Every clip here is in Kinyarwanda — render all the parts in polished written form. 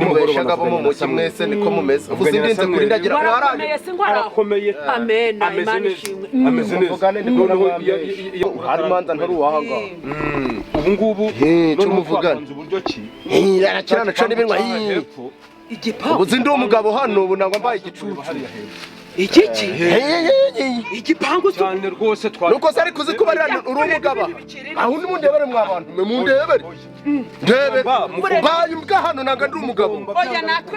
mubeshaga bo mu mugi mwese niko mumeze ubuzindinze kuri ndagira warakomeye arakomeye amen imana ishimwe ameze neza hari manza ntari uwahanga ubu ngubu cyo muvugana uburyo ki arakirana cyo n'ibinwa igipangu ubuzindi umugabo hano ubu nangwa mbaye igicucu iki igipangu cyane rwose nuko se ari kuzikubarira uri umugabo aho ni mundebere mwabantu mwe mundebere ndebe baye mbwa hano nanga ndi umugabo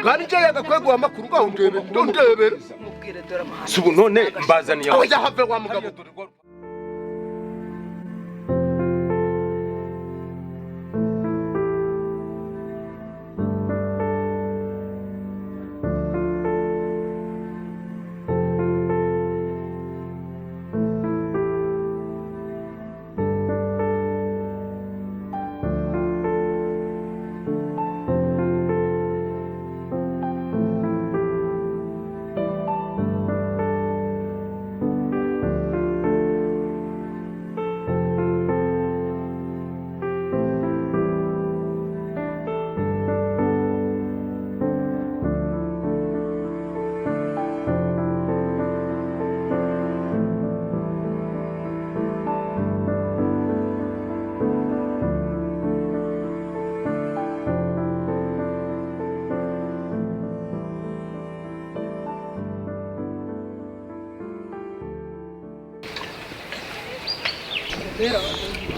kandi je yagakweguha amakuru ngaho ndebere mubwire dore amahane subu none mbazaniye aho yahave wa mugabo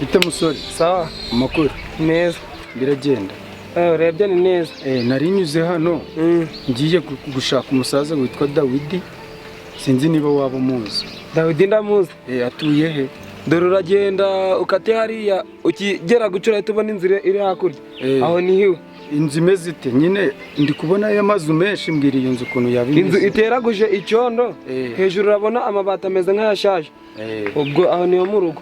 Ite musore sawa amakuru neza biragenda urebye ni neza nari nyuze hano ngiye gushaka umusaza witwa Dawidi sinzi niba waba umuzi Dawidi ndamuzi atuye he dore uragenda ukate hariya ukigera gucura tubona inzira iri hakurya aho ni hiwe inzu imeze ite nyine ndi kubona y'amazu menshi mbwira iyo nzu ukuntu yabimeze inzu iteraguje icyondo hejuru urabona amabati ameze nk'ayashaje ubwo aho niyo mu rugo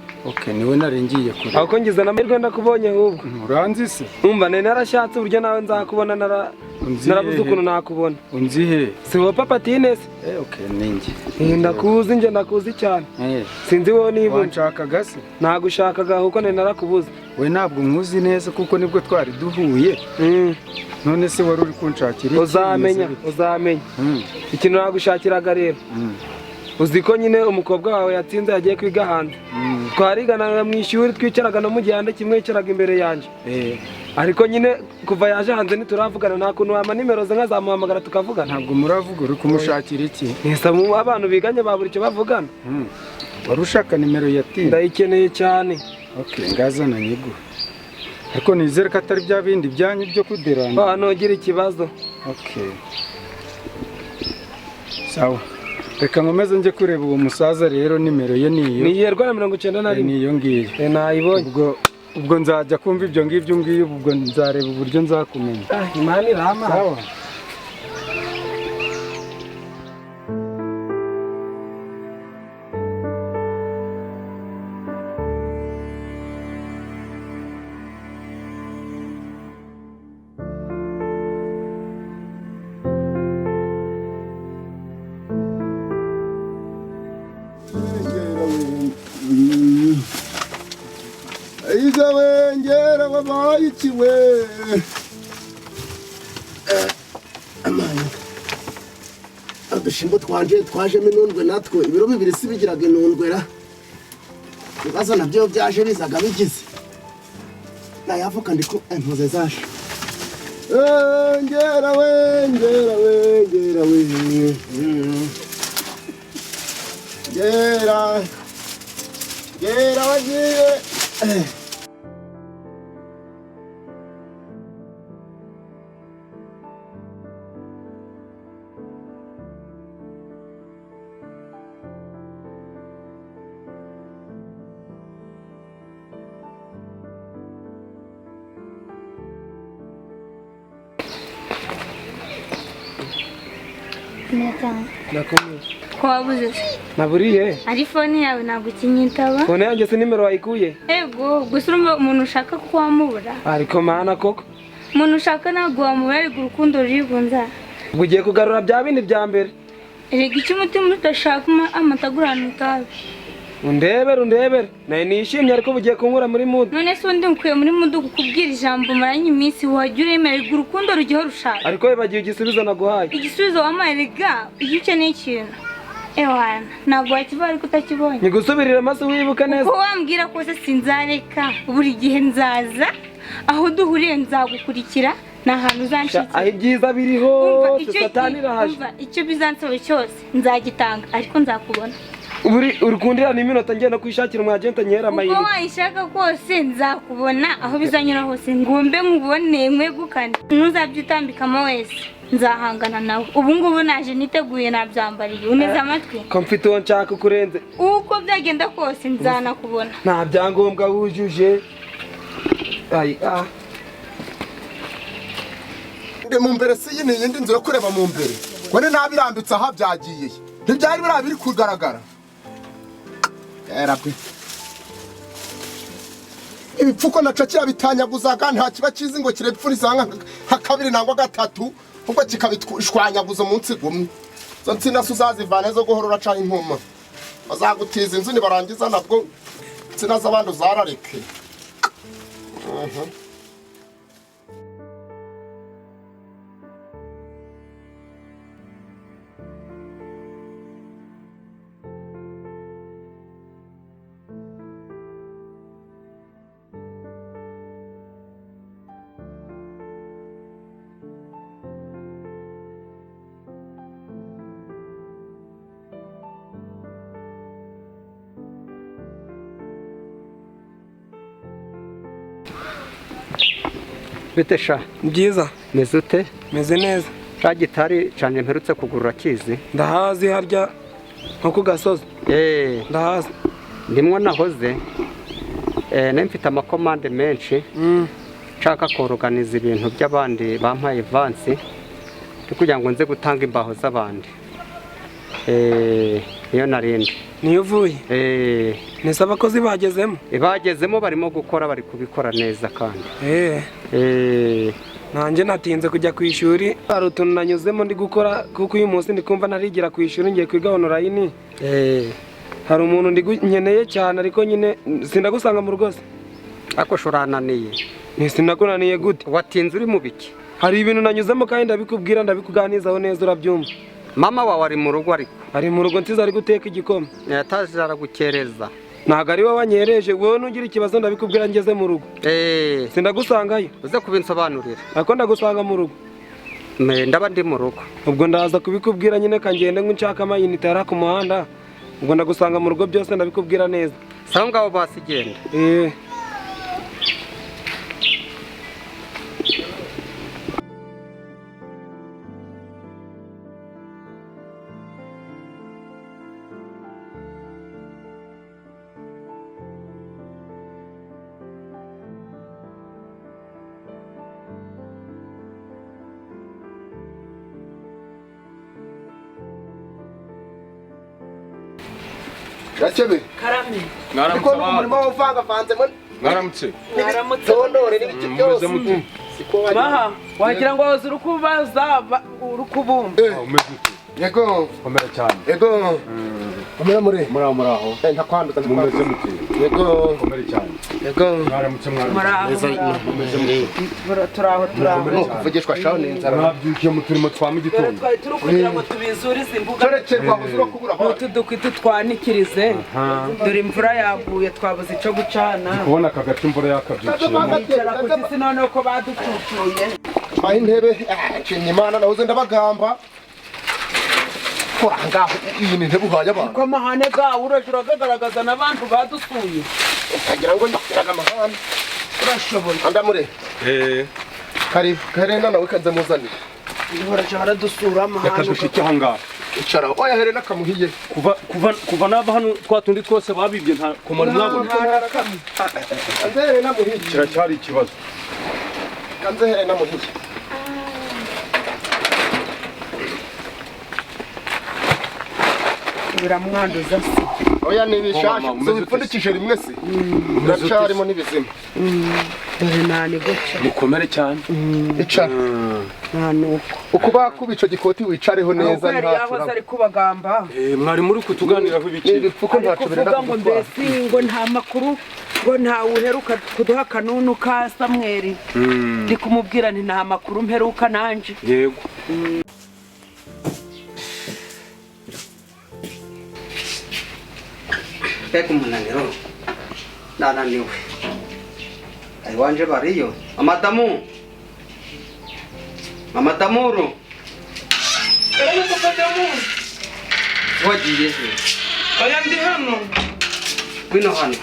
niwe narengiye kure aho ko ngize n'amahirwe ndakubonye ahubwo uranzi se umva nari narashatse uburyo nawe nzakubona narabuze ukuntu nakubona unzi he si wowe papa Tines ninjye ndakuzi njye ndakuzi cyane sinzi wowe niba wanshakaga se nagushakaga kuko nari narakubuze we ntabwo nkuzi neza kuko nibwo twari duhuye none se wari uri kunshakira uzamenya ikintu nagushakiraga rero uzi ko nyine umukobwa wawe yatsinze yagiye kwiga hanze twariganaga mu ishuri twicaraga no mu gihande kimwe yicaraga imbere yanjye ariko nyine kuva yaje hanze ntituravugana nta kuntu wama nimero ze nkazamuhamagara tukavugana ntabwo muravuga uri kumushakira iki ntisa mu abantu biganye babura icyo bavugana wari ushaka nimero ya Tine ndayikeneye cyane ngazana nyiguhe ariko nizere ko atari bya bindi byanyu byo kuderana ntugira ikibazo sawa reka nkomeze njye kureba uwo musaza rero nimero ye niyo rwanda 91 niyo ngiyo nayibonye ubwo nzajya kumva ibyo ngibyo ngiyo ubwo nzareba uburyo nzakumenya imana irama sawa Izabengera babayikiwe adushimbo twajemo inundwe natwo ibiro bibiri si bigiraga inundwera ibibazo nabyo byaje bizaga bigize nayavuka ndiko impuze zaje ngera we ngera wagiye ndakomeye ko wabuze naburiye ari fone yawe ntabwo ukinyitaba fone yanjye se nimero wayikuye ego gusa urumva umuntu ushaka ko wamubura ariko mana koko umuntu ushaka ntabwo wamubura ariko urukundo ruribunza ubwo ugiye kugarura bya bindi bya mbere erega icyo umutima udashaka amatagurana utabi undebere naye nishimye ariko bugiye kunkura muri mood. None se undi nkwiye muri mood kukubwira ijambo maranye iminsi wajya uremererwa urukundo rugiho rushaka. Ariko wibagiwe igisubizo naguhaye. Igisubizo wampaye rega iyo ukeneye ikintu. Ewana ntabwo wakiva ariko utakibonye. Nigusubirira maze wibuka neza. Uko wambwira kose sinzareka buri gihe nzaza aho duhuriye nzagukurikira na hantu uzanshikira. Aho ibyiza biriho satani rahaje. Icyo bizansaba cyose nzagitanga ariko nzakubona. Urikundira n'iminota ngenda kwishakira umu agent nyera amayiri. Uko wayishaka kose nzakubona aho bizanyura hose ngombe nkubone mwegukane. Ntuzabyitambikamo wese nzahangana nawe. Ubu ngubu naje niteguye nabyambariye. Uneze amatwi? Ko mfite uwo nshaka kurenze. Uko byagenda kose nzanakubona. Nta byangombwa wujuje. Mu mbere si yini yindi nzu yo kureba mu mbere. Kone nabirambitse aha byagiye. Ntibyari biri kugaragara. Erabwe. Ibipfuko nacakira bitanyaguzaga nta kiba kizi ngo kirepfuriza nka kabiri nangwa gatatu ubwo kikabitshwanyaguza umunsi gumwe. Zo nsina suzazivane zo guhorora ca inkoma. Bazagutiza inzu ni barangiza nabwo nsina z'abandi zarareke. Bitesha byiza meze ute? meze neza. Ca gitari canje mperutse kugurura kizi Ndahazi harya nko ku gasozi. Ndahazi. Ndimwo nahoze mfite amakomande menshi nshaka koroganiza ibintu by'abandi bampaye advance kugira ngo nze gutanga imbaho z'abandi. Iyo narindi niyo uvuye. Nese abakozi bagezemo? Bagezemo barimo gukora bari kubikora neza kandi. Nanjye natinze kujya ku ishuri. Hari utuntu nanyuzemo ndi gukora kuko uyu munsi ndi kumva narigira ku ishuri ngiye kwiga online. Hari umuntu ndi nkeneye cyane ariko nyine sindagusanga mu rugo se. Ako shorananiye. Sinakunaniye gute? Watinze uri mu biki? Hari ibintu nanyuzemo kandi ndabikubwira ndabikuganizaho neza urabyumva. Mama wawe ari mu rugo ariko. Ari mu rugo ntiza ari guteka igikoma. Yataje aragukereza. Ntago ari wowe wanyereje wowe nugira ikibazo ndabikubwira ngeze mu rugo. Sindagusangayo. Uze kubinsobanurira. Ako ndagusanga mu rugo. Ndaba ndi mu rugo. Ubwo ndaza kubikubwira nyine kangende ngo nshaka amayinite yari ku muhanda. Ubwo ndagusanga mu rugo byose ndabikubwira neza. Sawa ngabo basigenda. Gakebe. Karame. Niko n'umurimo w'uvanga vanzemo. Mwaramutse. Tondore n'ibiki byose. Maha, wagira ngo wazi urukubaza urukubumba. Umeze ute? Yego. Komera cyane. Yego. Komera muri. Muraho. Ntakwanduza Mumeze mute? Yego. Komera cyane. Yego. Mwaramutse Umeze mute. Turaho. Kuvugishwa shaho n'inzara. Mwabyukiye mu turimo twa mu gitondo. Twari turi kugira ngo tubizurize imbuga. Cerekerwa uzura kubura. N'utudukwi twanikirize. Dore imvura yaguye twabuze ico gucana. Kubona aka gace imvura yakabyukiye. Bicara ku giti none ko baducucuye. Aho intebe cenye Imana nahoze ndabagamba. Ko ngaho iyi ni ntebe uhaye abantu. Ko amahane gawe urajura kagaragaza n'abantu badusuye. Kagira ngo ndakiraga amahane. Urashoboye. Andamure. Karena nawe kanze muzanira. Urajya baradusura amahane. Yakadushike aha ngaha. Icara oya Helena kamuhiye. Kuva nava hano twatundi twose babibye nta komara mwabona. Kanze Helena muhiye. Kiracyari ikibazo. Kanze Helena muhiye. Biramwanduza se. Oya nibishasha. Zipfundikije rimwe se. Biracarimo n'ibizima. dore nani gutya mukomere cyane icara nani uko bakuba ico gikoti wicareho neza yari yahoze ari kubagamba mwari muri kutuganiraho ibiki ibipfuko ntaco birenda kuvuga ngo mbese ngo nta makuru ngo ntawe uheruka kuduha kanunu ka Samweli ndi kumubwira nti nta makuru mperuka nanje yego Pega umunaniro nananiwe ayiwanje bariyo amadamu amadamuru wagiye he oya ndi hano wino hano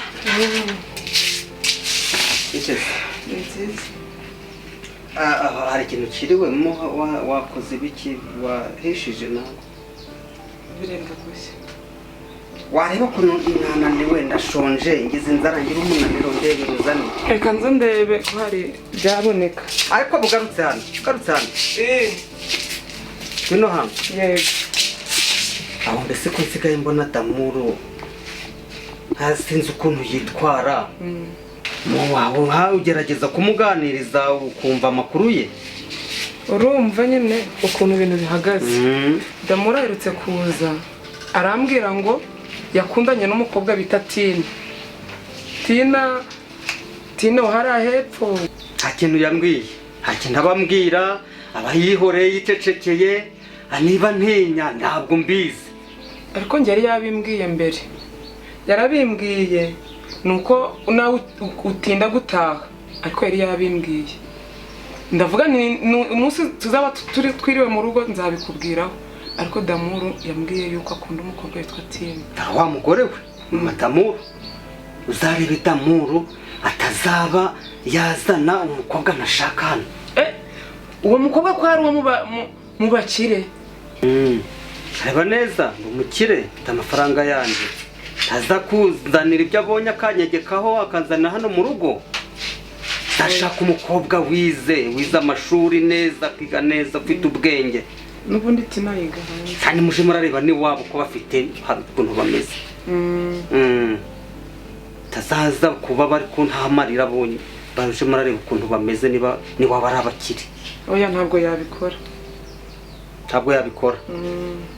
icyo hari ikintu kiriwemo wakoze ibiki wahishije nawe birenga gushya wareba ukuntu nananiwe ndashonje ngize inzara ngira umunaniro ndebe ruzane reka nzo ndebe ko hari byaboneka ariko bugarutse hano wino hano yego aho mbese ko nsigaye mbona damuru sinzi ukuntu yitwara wawe nkawe ugerageza kumuganiriza ukumva amakuru ye urumva nyine ukuntu ibintu bihagaze damuru aherutse kuza arambwira ngo yakundanye n'umukobwa bita Tina uhari hepfo nta kintu yambwiye nta kintu abambwira aba yihoreye yicecekeye niba ntinya ntabwo mbizi ariko njye yari yabimbwiye mbere yarabimbwiye nuko nawe utinda gutaha ariko yari yabimbwiye ndavuga umunsi tuzaba twiriwe mu rugo nzabikubwiraho ariko damuru yambwiye yuko akunda umukobwa witwa Tina wa mugore we Damuru uzarebe Damuru atazaba yazana umukobwa nashaka hano uwo mukobwa ko ari uwo mu bakire reba neza umukire mfite amafaranga yanjye ntaza kuzanira ibyo abonye akanyegekaho akanzana hano mu rugo ndashaka umukobwa wize amashuri neza akiga neza ufite ubwenge n'ubundi Tina yiga hanze kandi muje murareba niwabo ko bafite ukuntu bameze tazaza kuba bari kuntamarira abonye baje murareba ukuntu bameze niba bari abakire oya ntabwo yabikora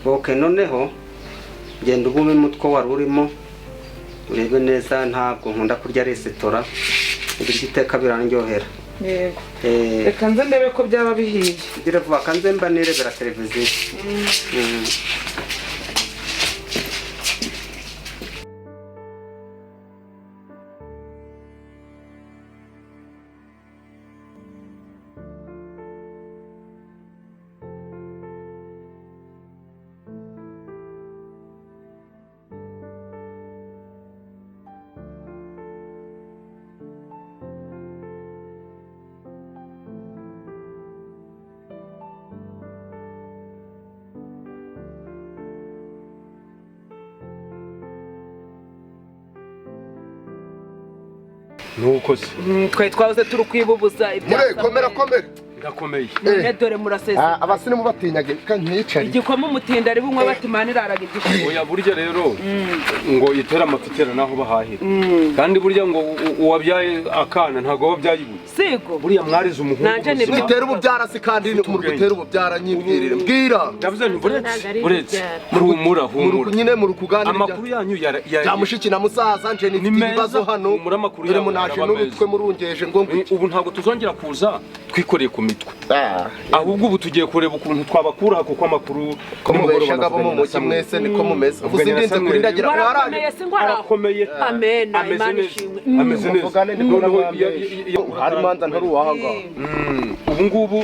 okay noneho genda ubume mutwe wari urimo urebe neza ntabwo nkunda kurya resitora ibiryo iteka birandyohera yego reka nze ndebe ko byaba bihiye ngira vuba kanze mba nirebera televiziyo nuko se twe twahoze turi kwibubuza mure komera Byakomeye none dore muraseze abasine mubatinyaga kanyicari igikoma umutinda ari bumwe batimaniraraga igikoma oya burya rero ngo itera amafitera naho bahahira kandi burya ngo uwabyaye akana ntago wabyaye ibuye sigo buriya mwarize umuhungu nanje ni bitera ububyara se kandi mu gutera ububyara nyibwirire mbwira ndavuze nti buretse humura nyine mu rukuganira amakuru yanyu yamushiki na musaza nje ni ibibazo hano dore munaje n'urutwe murungeje ngo ubu ntago tuzongera kuza twikoreye ku mitwe ahubwo ubu tugiye kureba ukuntu twabakura kuko amakuru ko mubeshaga bo mu mucyo mwese niko mumeze ubuze ndinze kuri ndagira ko arakomeye amen imana ishimwe ameze neza hari manza ntari uwahanga ubu ngubu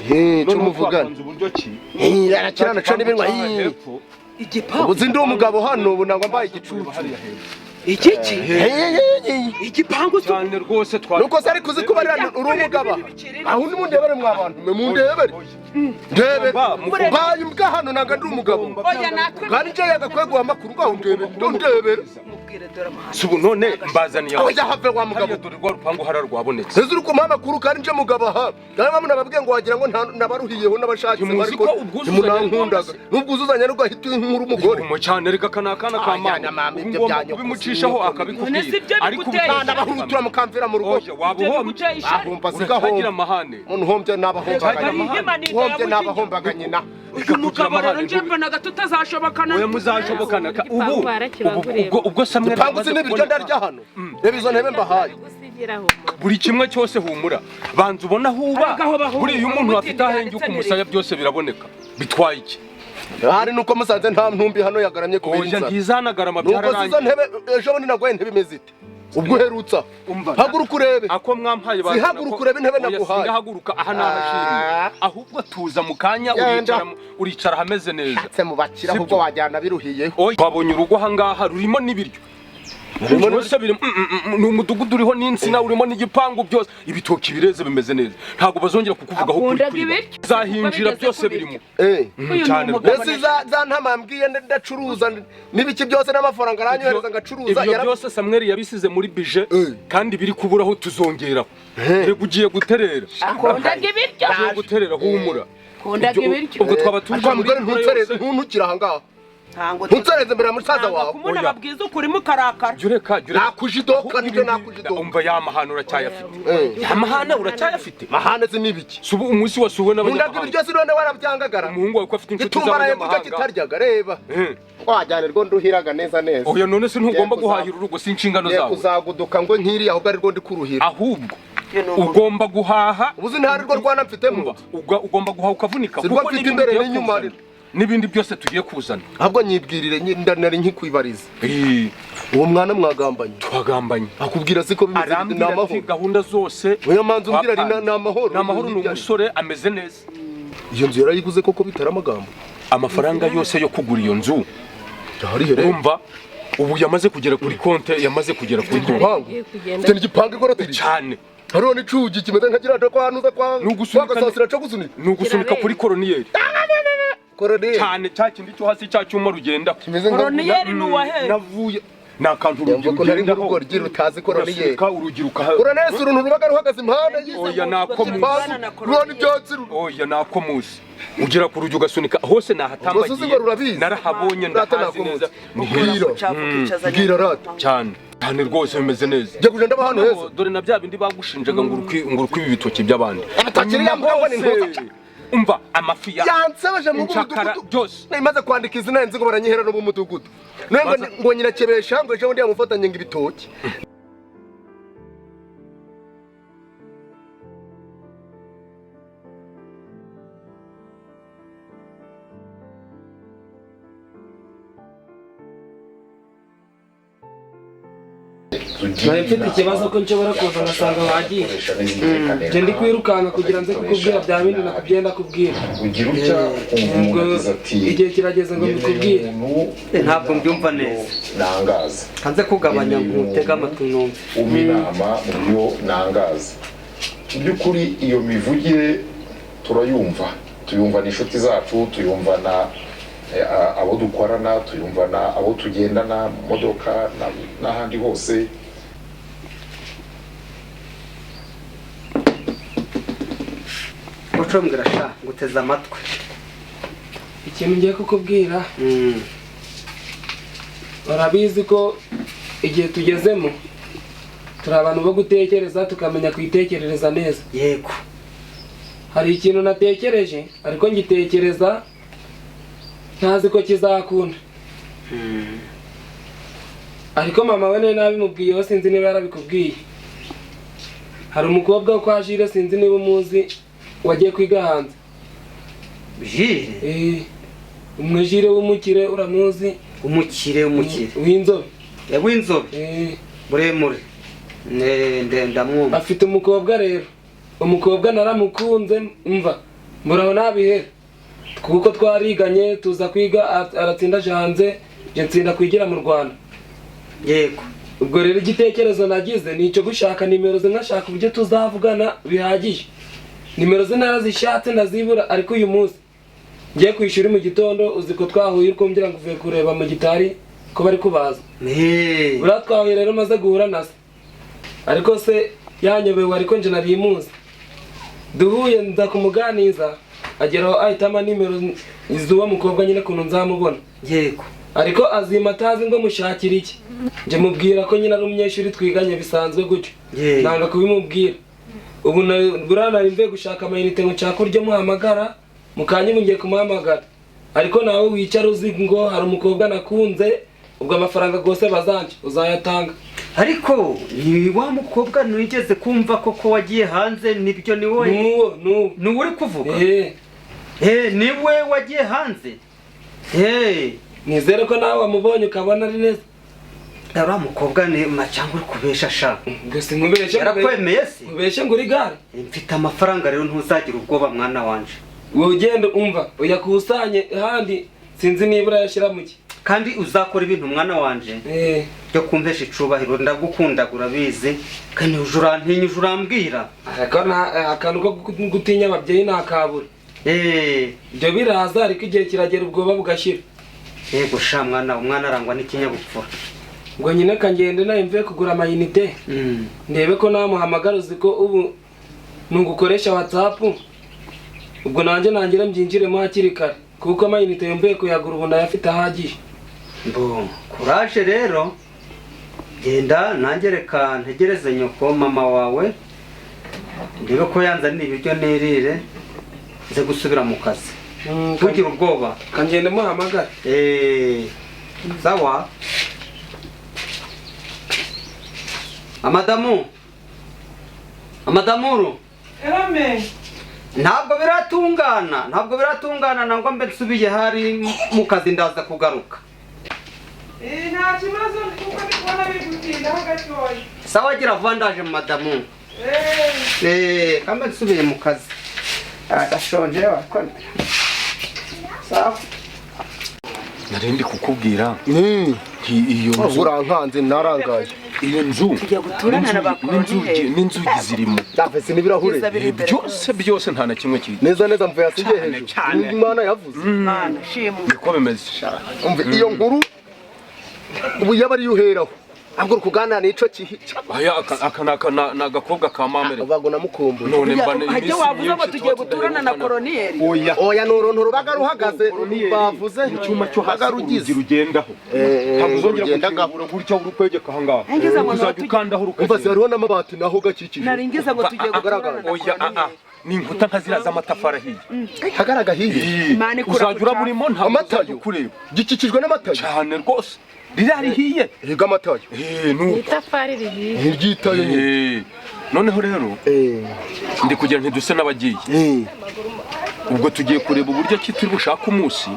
cyo muvugana uburyo ki arakirana cyo n'ibinwa igipangu ubuze ndi umugabo hano ubu nangwa mbaye igicucu igiki igipangu cyane rwose nuko se ari kuzikubarira uri umugaba aho undi mundebere mwa bantu mwe mundebere ndebe baye mbwa hano nanga ndi umugabo kandi je yagakwegwa amakuru gaho ndebere tubwire dore amahane subu none mbazaniye aho yahave wa mugabo dore rwa rupangu hararwabonetse ese uri kumpa amakuru kandi nje mugabo aha kandi bamwe nababwiye ngo wagira ngo nabaruhiyeho n'abashakitse ariko ntimunankundaga n'ubwuzuzanya n'ugahita inkuru umugore mu cyane reka kanakana kamana bimucishaho akabikubwira ariko umwana bahurutura mukamvira mu rugo wabuhombe utagira amahane umuntu hombye n'abahombaga nyina uyu mugabo rero nje mbonaga tutazashobokana oya muzashobokana ubwo samwe panguze n'ibiryo ndarya hano reba izo ntebe mbahaye buri kimwe cyose humura banza ubona huba buri uyu muntu afite ahenge uko umusaya byose biraboneka bitwaye iki hari nuko musanze nta ntumbi hano yagaramye ku oya ntizanagarama byararangiye nuko izo ntebe ejo bundi nagwaye intebe imeze ite ubwo uherutsa haguruka urebe ako mwampaye si haguruka urebe intebe naguhaye haguruka aha nahashimye ahubwo tuza mu kanya uricara hameze neza atse mubakira ahubwo wajyana biruhiyeho twabonye urugo aha ngaha rurimo n'ibiryo ni umudugudu uriho n'insina urimo n'igipangu byose ibitoki bireze bimeze neza ntabwo bazongera kukuvugaho kuri zahinjira byose birimo cyane mbese za ntama mbwiye ndacuruza n'ibiki byose n'amafaranga aranyohereza ngacuruza ibyo byose Samweli yabisize muri bije kandi biri kuburaho tuzongeraho rego ugiye guterera akondaga ibiryo ugiye guterera humura kondaga ibiryo ubwo twaba tuje muri ntutereze ntuntukira aha ngaha ntutereze mbere ya musaza wawe kumuna babwiza ukuri mukarakara jureka nakujidoka nibyo nakujidoka umva yamahana uracyayafite yamahana uracyayafite mahane zi nibiki subu umunsi wasuwe n'abanyamahanga ibiryo sinone warabyangagara umuhungu wawe ko afite inshuti z'abanyamahanga kitaryaga reba wajyana rwo nduhiraga neza neza oya none se ntugomba guhahira urugo si inshingano zawe uzaguduka ngo nkiri ahubwo ari rwo ndi kuruhira ahubwo ugomba guhaha ubuzi ntari rwo rwana mfitemo ugomba guhaha ukavunika kuko mfite imbere n'inyuma n'ibindi byose tugiye kuzana ahubwo nyibwirire nari nkikwibariza uwo mwana mwagambanye twagambanye akubwira siko bimeze n'amahoro gahunda zose oya manzi umbwira ari n'amahoro ni umusore ameze neza iyo nzu yarayiguze koko bitara amagambo amafaranga yose yo kugura iyo nzu urumva ubu yamaze kugera kuri konte yamaze kugera kuri konte ufite n'igipangu igoroteye cyane hariho n'icugi kimeze nka kiriya cyo kwanuza kwagasasira cyo gusunika ni ugusunika kuri koroniyeri cyane cya kindi cyo hasi cya cyuma rugenda koroniyeri ni uwahe navuye ni akantu urugendaho urugira utazi koroniyeri urugiruka koroniyeri uruntu rubaga ruhagaze impande oya oya nako musi ugera ku rugi ugasunika hose nahatambagiye narahabonye ndahazi neza ni bwira rata cyane cyane rwose bimeze neza jya kujenda bahano heza dore na bya bindi bagushinjaga ngo urukwibi bitoki by'abandi umva amafi yansebeje mu mudugudu byose naimaze kwandika izina nzi ngo baranyihera no mu mudugudu ngo nyirakebesha ngo ejo bundi yamufatanye ngo ibitoki nari mfite ikibazo ko nshobora kuza ngasanga wagiye nje ndi kwirukanka kugira nze kukubwira bya bindi nakubyenda kubwira igihe kirageze ngo mbikubwire ntabwo mbyumva neza nangaza hanze kugabanya ngo utege amatwi numve inama mu byo nangaza mu by'ukuri iyo mivugire turayumva tuyumva n'inshuti zacu tuyumva na abo dukorana tuyumva na abo tugendana mu modoka n'ahandi hose ucombwira sha nguteze amatwi ikintu ngiye kukubwira barabizi ko igihe tugezemo turi abantu bo gutekereza tukamenya kwitekerereza neza yego hari ikintu natekereje ariko ngitekereza ntazi ko kizakunda ariko mama we nari nabimubwiyeho sinzi niba yarabikubwiye hari umukobwa wo kwa Jire sinzi niba umuzi wagiye kwiga hanze Jire umwe Jire w'umukire uramuzi umukire w'inzobe w'inzobe muremure ndamwumva afite umukobwa rero umukobwa naramukunze mva muraho nabihera kuko twariganye tuza kwiga aratsinda hanze je nsinda kwigira mu Rwanda yego ubwo rero igitekerezo nagize ni icyo gushaka nimero ze nkashaka uburyo tuzavugana bihagije nimero ze narazishatse ndazibura ariko uyu munsi ngiye kwishura mu gitondo uzi ko twahuye uko mbwira ngo uvuye kureba mu gitari ko bari kubaza buriya twahuye rero maze guhura na se ariko se yanyobewe ariko nje narimuzi duhuye nza kumuganiza ageraho ahitamo nimero z'uwo mukobwa nyine kuntu nzamubona yego ariko azima atazi ngo mushakire iki nje mubwira ko nyine ari umunyeshuri twiganye bisanzwe gutyo nanga kubimubwira ubu buriya nari mvuye gushaka amayinite ngo nshaka uryo muhamagara mukanya ubu ngiye kumuhamagara ariko nawe wicara uzi ngo hari umukobwa nakunze ubwo amafaranga rwose bazanje uzayatanga ariko ni wa mukobwa nigeze kumva koko wagiye hanze nibyo ni wowe nuwo uri kuvuga niwe wagiye hanze nizere ko nawe wamubonye ukabona ari neza uriya mukobwa ni macyango uri kubesha sha gusa nkubeshe yarakwemeye se nkubeshe ngo uri gare mfite amafaranga rero ntuzagira ubwoba mwana wanje ugenda umva uyakusanye handi sinzi nibura yashyira muki kandi uzakora ibintu mwana wanje byo kumvesha icubahiro ndagukundagura bizi kandi ujurantinya ujurambwira akantu ko gutinya ababyeyi nakabura ibyo biraza ariko igihe kiragera ubwoba bugashira yego sha umwana arangwa n'ikinyabupfura ngo nyine kangende nawe mvuye kugura amayinite ndebe ko namuhamagara uzi ko ubu nugukoresha WhatsApp ubwo nanjye nangira mbyinjiremo hakiri kare kuko amayinite yombuye kuyagura ubu ndayafite ahagije kuraje rero genda nanjye reka ntegereze nyoko mama wawe ndebe ko yanzanira ibiryo nirire nze gusubira mu kazi ntugire ubwoba kangende muhamagara sawa amadamuru ntabwo biratungana nangwa mbe nsubiye hari mu kazi ndaza kugaruka nta kibazo kuko ndi kubona bigutindaho gatoya sawa gira vuba ndaje madamu kambe nsubiye mu kazi agashonje wakora sawa narindi kukubwira iyo nzu urankanze narangaye iyo nzu n'inzugi zirimo ndafese n'ibirahure byose nta na kimwe kiri neza mvuye asigiye hejuru Imana yavuze niko bimeze umve iyo nkuru ubu yaba ari yuheraho ahubwo kuganira nico kihica aka nagakobwa ka mamere bago namukumbuye none mbane hajye wavuze ngo tugiye guturana na koloniyeri oya noronto rubaga ruhagaze bavuze icyuma cyo hasi rugendaho ntabwo uzongera kugenda gutya urukwegeka ahangaha uzajya ukandaho urukegeka umva hariho n'amabati naho gakikije naringiza ngo tugiye guturana na oya ni inkuta nkazira z'amatafari ahiye hagaraga hiye uzajya uraburimo nta amatayo gikikijwe n'amatayo cyane rwose rirarihiye higa amatayo itafari rihiye ntiryitaye noneho rero ndi kugira ntiduse n'abagiye ubwo tugiye kureba uburyo ki turi bushaka umunsi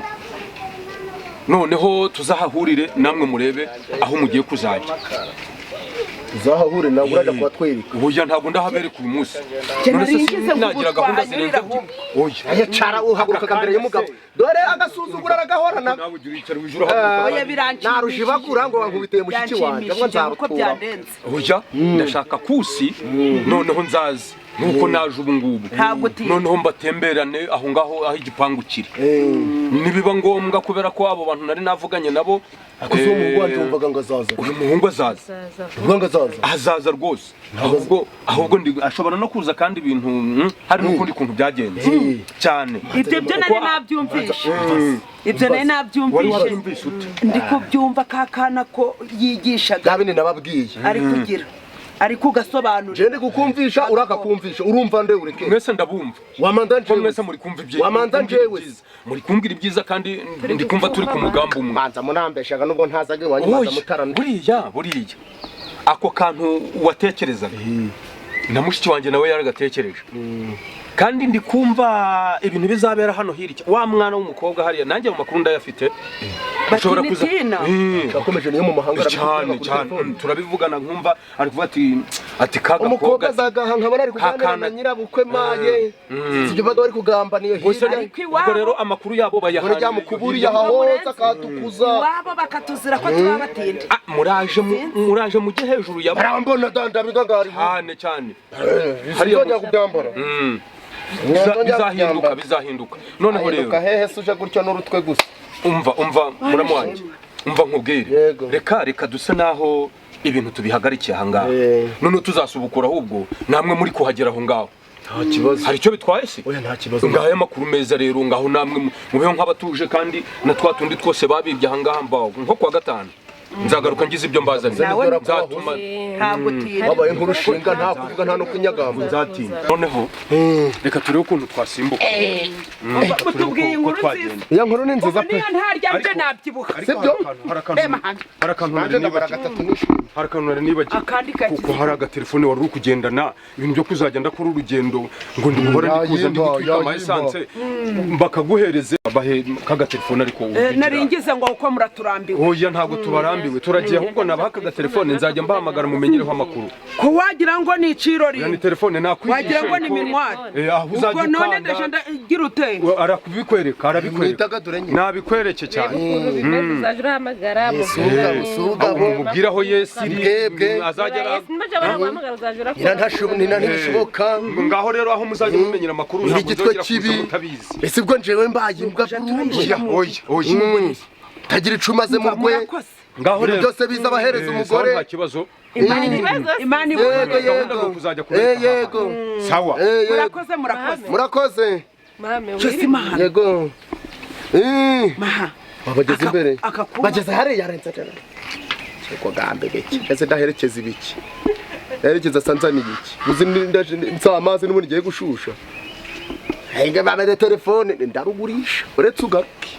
noneho tuzahahurire namwe murebe aho mugiye kuzajya uzahahure nawe urajya kubatwereka oya ntabwo ndahabereka uyu munsi none se nagira gahunda zirenze oya cara uhaguruka mbere y'umugabo dore agasuzugura aragahorana nawe ugira icyaro wijura haguruka oya birangiye naruje bakura ngo bankubiteye mushiki wanjye ngo nzarutura oya ndashaka kusi noneho nzazi nuko naje ubu ngubu noneho mbatemberane aho ngaho aho igipangu kiri nibiba ngombwa kubera ko abo bantu nari navuganye nabo akuzo umuhungu waje umvaga ngo azaza uyu muhungu azaza rwose ahubwo ashobora no kuza kandi ibintu hari n'ukundi kuntu byagenze cyane ibyo nari nabyumvishe ndi kubyumva kakana ko yigishaga dabine nababwiye ariko ugasobanura jende kukumvisha urakakumvisha urumva nde ureke mwese ndabumva wamanza njewe mwese muri kumva ibyiza wamanza njewe muri kumbwira ibyiza kandi ndi kumva turi ku mugambo umwe manza munambeshaga nubwo ntazage wanyu manza mutarana buriya ako kantu watekerezaga na mushiki wanjye nawe yaragatekereje kandi ndi kumva ibintu bizabera hano hirya wa mwana w'umukobwa hariya nanjye mu makuru ndayafite ushobora kuza yakomeje niyo mu mahanga cyane turabivugana nkumva ari kuvuga ati kaga umukobwa zagaha nkabona ari kuganira na nyirabukwe maye sibyo baga bari kugamba niyo hirya ubwo rero amakuru yabo bayahana rya mukuburiye ahahoza katukuza wabo bakatuzira ko turabatinda muraje mujye hejuru ya barambona dandabiga ngari cyane hariya kubyambara bizahinduka noneho rero hehe suje gutyo n'urutwe gusa umva muramwanje umva nkubwire reka dusa naho ibintu tubihagarikiye aha ngaha none tuzasubukura ahubwo namwe muri kuhagera aho ngaho nta kibazo hari icyo bitwaye se oya nta kibazo ngaho amakuru meza rero ngaho namwe mubeho nk'abatuje kandi na twa tundi twose babibye aha ngaha mbaho nko kuwa gatanu nzagaruka ngize ibyo mbazaniye nzatuma ntabwo tira wabaye nk'urushinga nta kuvuga nta no kunyagamba nzatinda noneho reka turebe ukuntu twasimbuka utubwiye inkuru nziza iyo nkuru ni nziza pe niyo ntarya byo nabyibuka sibyo hari akantu nari nibagiwe kuko hari agatelefone wari uri kugendana ibintu byo kuzagenda kuri urugendo ngo ndiguhore ndikuza ndigutwika ama essence bakaguhereze bahe kagatelefone ariko naringize ngo uko muraturambiwe oya ntabwo tubarambiwe turagiye ahubwo nabaha kagatelefone nzajya mbahamagara mumenyereho amakuru ko wagira ngo ni icirori ni telefone nakwigisha wagira ngo ni minwari aho uzajya ubwo none ndaje ndagira ute arakubikwereka nabikwereke cyane uzajya urahamagara mubwira aho Yesu iri azajya ntibishoboka ngaho rero aho muzajya mumenyera amakuru ntabwo nzongera kuza mutabizi ese ubwo njewe mbaye imbwa oya tagira icuma ze mu rwe ngaho rero byose biza abahereza umugore nta kibazo imana yego sawa murakoze yego bageze imbere bageze hariya yarenze cyeko gambe biki ese ndaherekeza ibiki herekeza sanzani iki uzi nsaba amazi n'ubundi giye gushusha henge bamede telefone ndarugurisha uretse ugaruke